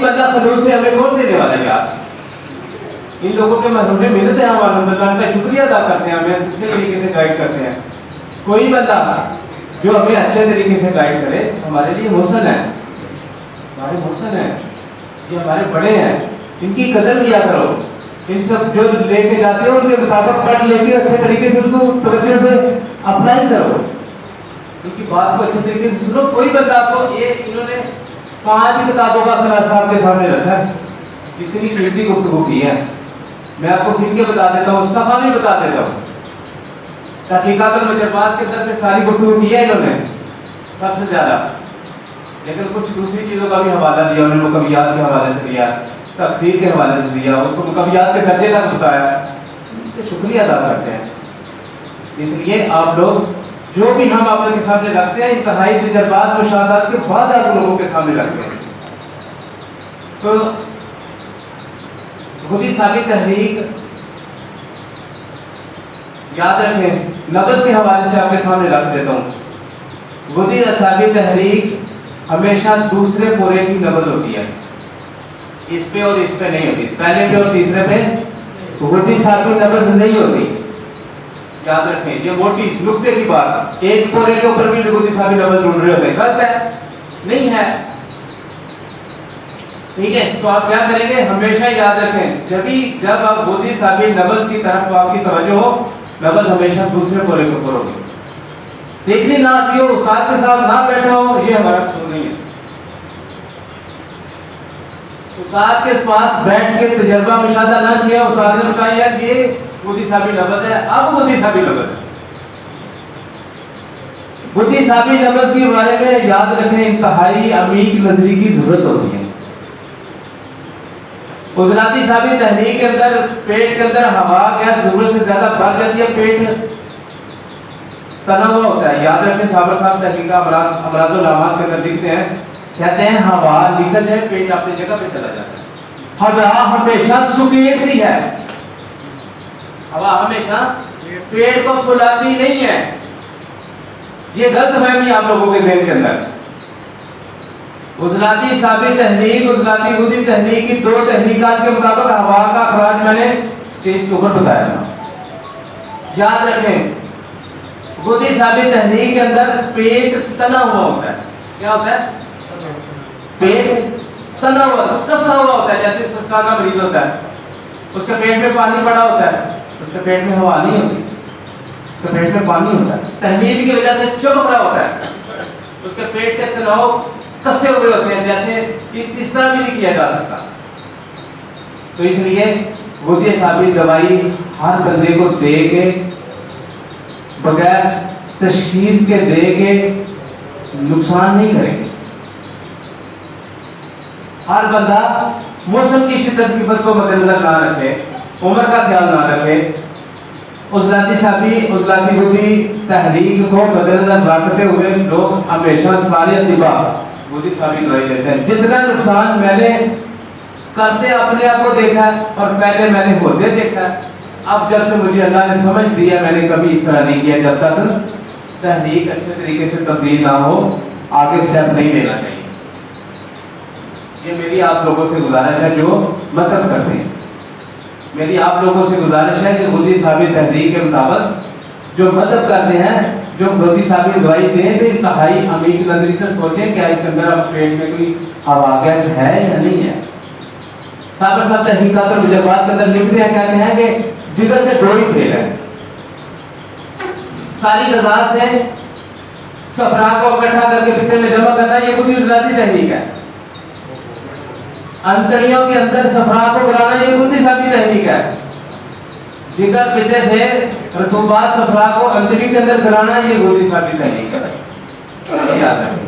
بندہ خلوص سے ہمیں کون دینے والا ہے یار؟ ان لوگوں کے مذہبی منت ہے، ہم الحمدللہ کا شکریہ ادا کرتے ہیں، ہمیں اچھے طریقے سے گائیڈ کرتے ہیں. کوئی بندہ جو ہمیں اچھے طریقے سے گائیڈ کرے ہمارے لیے محسن ہے، ہمارے محسن ہیں، یہ ہمارے بڑے ہیں، ان کی قدر کیا کرو. ان سب جو لے کے جاتے ہو ان کے مطابق پڑھ لے کے اچھے طریقے سے ان کو توجہ سے اپلائی کرو، ان کی بات کو اچھے طریقے سے سنو. کوئی بندہ آپ کو انہوں نے 5 کتابوں کا خلاصہ آپ کے سامنے رکھا ہے، اتنی قیمتی گفتگو کی ہے. میں آپ کو کھل کے بتا دیتا ہوں، صفحہ بھی بتا دیتا ہوں. تحقیقات المجربات کے اندر سے ساری گفتگو کی ہے انہوں نے سب سے زیادہ، لیکن کچھ دوسری چیزوں کا بھی حوالہ دیا، انہوں نے مکویات کے حوالے سے دیا، تفسیر کے حوالے سے دیا، اس کو مکویات کے درجے تک بتایا. شکریہ ادا کرتے ہیں. اس لیے آپ لوگ جو بھی ہم آپ کے سامنے رکھتے ہیں انتہائی تجربات مشاہدات کے بعد آپ لوگوں کے سامنے رکھتے ہیں. تو خودی ثابت تحریک یاد رکھیں، لفظ کے حوالے سے آپ کے سامنے رکھ دیتا ہوں. خودی ثابت تحریک ہمیشہ دوسرے پورے کی لفظ ہوتی ہے، اس پہ اور اس پہ نہیں ہوتی، پہلے پہ اور تیسرے پہ خودی ثابت لفظ نہیں ہوتی. یاد رکھیں یہ موٹی نقطے کی بات، ایک پورے کے اوپر بھی خودی ثابت لفظ ڈھونڈ رہے ہوتے ہیں، غلط ہے، نہیں ہے. ٹھیک ہے، تو آپ کیا کریں گے، ہمیشہ یاد رکھیں جب آپ خودی ثابت لفظ کی طرف آپ کی توجہ ہو، لفظ ہمیشہ دوسرے پورے کے اوپر ہوگی. دیکھنے نہ آتی ہو، استاد کے ساتھ نہ بیٹھا ہو، یہ ہمارا قصور نہیں ہے. استاد کے پاس بیٹھ کے تجربہ مشاہدہ نہ کیا، استاد نے بتایا یار یہ خودی ثابت لفظ ہے، اب خودی ثابت لفظ ہے. خودی ثابت لفظ کے بارے میں یاد رکھیں انتہائی عمیق نظری کی ضرورت ہوتی ہے. عضلاتی ثابت تحریک کے اندر پیٹ کے اندر ہوا گیس ضرورت سے زیادہ بڑھ جاتی ہے، پیٹ تنا ہوا ہوتا ہے. یاد رکھیں صابر صاحب تحقیق امراض و علامات کے اندر لکھتے ہیں، کہتے ہیں ہوا نکل جائے پیٹ اپنی جگہ پہ چلا جاتا ہے. ہوا ہمیشہ سکیڑتی ہے، ہوا ہمیشہ پیٹ کو پھلاتی نہیں ہے. یہ غلط فہمی آپ لوگوں کے ذہن کے اندر. عضلاتی ثابت تحریک، عضلاتی خودی تحریک کی 2 تحریکات کے مطابق ہوا کا اخراج میں نے اسٹیج کے اوپر بتایا تھا. یاد رکھیں خودی ثابت تحریک کے اندر پیٹ تنا ہوا ہوتا ہے. کیا ہوتا ہے؟ پیٹ تنا ہوا، کسا ہوا ہوتا ہے. جیسے استسقاء کا مریض ہوتا ہے، اس کے پیٹ میں پانی پڑا ہوتا ہے، اس کے پیٹ میں ہوا نہیں ہوتی، اس کے پیٹ میں پانی ہوتا ہے. تحریک کی وجہ سے چمک رہا ہوتا ہے، اس کے پیٹ کے تناؤ کسے ہوئے ہوتے ہیں، جیسے کہ اس طرح بھی نہیں کیا جا سکتا. تو اس لیے خودی ثابت دوائی ہر بندے کو دے کے بغیر تشخیص کے دے کے نقصان نہیں کرے گی. ہر بندہ موسم کی شدت کی بات کو مد نظر نہ رکھے، عمر کا خیال نہ رکھے. عضلاتی ثابت عضلاتی خودی تحریک کو مد نظر رکھتے ہوئے لوگ ہمیشہ سارے اتباع خودی ثابت دوائی دیتے ہیں. جتنا نقصان میں نے کرتے اپنے آپ کو دیکھا ہے اور پہلے میں نے ہوتے دیکھا ہے، اب جب سے مجھے اللہ نے سمجھ دیا میں نے کبھی اس طرح نہیں کیا. جب تک تحریک اچھے طریقے سے تبدیل نہ ہو آگے اسٹیپ نہیں لینا چاہیے. یہ میری آپ لوگوں سے گزارش ہے جو مطلب کرتے ہیں. میری آپ لوگوں سے گزارش ہے کہ خودی ثابت تحریک کے مطابق جو مطلب کرتے ہیں، جو خودی ثابت دوائی دیں تو انتہائی عمیق نظری سے سوچیں کہ اس کے اندر اب پیٹ میں کوئی ہوا گیس ہے یا نہیں ہے. صابر صاحب تحقیقات اور مجربات کے اندر لکھتے ہیں، کہتے ہیں کہ جگر کے 2 ہی کھیل ہیں. ساری غذا سے صفرا کو اکٹھا کر کے پتے میں جمع کرنا، یہ خودی عضلاتی تحریک ہے. انتڑیوں کے اندر صفرا کو بلانا، یہ خودی ثابت تحریک ہے. جگر پتے سے رطوبات صفرا کو انتڑی کے اندر کرانا، یہ خودی ثابت تحریک ہے. یاد رکھیں.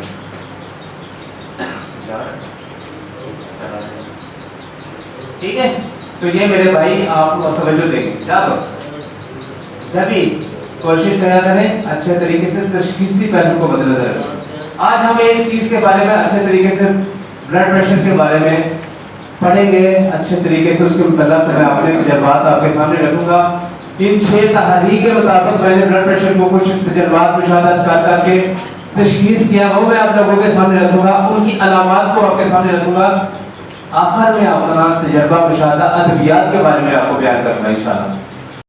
ٹھیک ہے، تو یہ میرے بھائی آپ کو توجہ دیں گے. جب بھی کوشش کرا کریں اچھے طریقے سے تشخیصی پہلو کو مد نظر رکھیں. آج ہم ایک چیز کے بارے میں اچھے طریقے سے بلڈ پریشر کے بارے میں پڑھیں گے. اچھے طریقے سے اس کے متعلق میں اپنے تجربات آپ کے سامنے رکھوں گا. ان 6 تحریک کے مطابق میں نے بلڈ پریشر کو کچھ تجربات مشاہدات کر کے تشخیص کیا، وہ میں آپ لوگوں کے سامنے رکھوں گا. ان کی علامات کو آپ کے سامنے رکھوں گا. آخر میں اپنا تجربہ مشاہدہ ادبیات کے بارے میں آپ کو بیان کروں گا انشاءاللہ.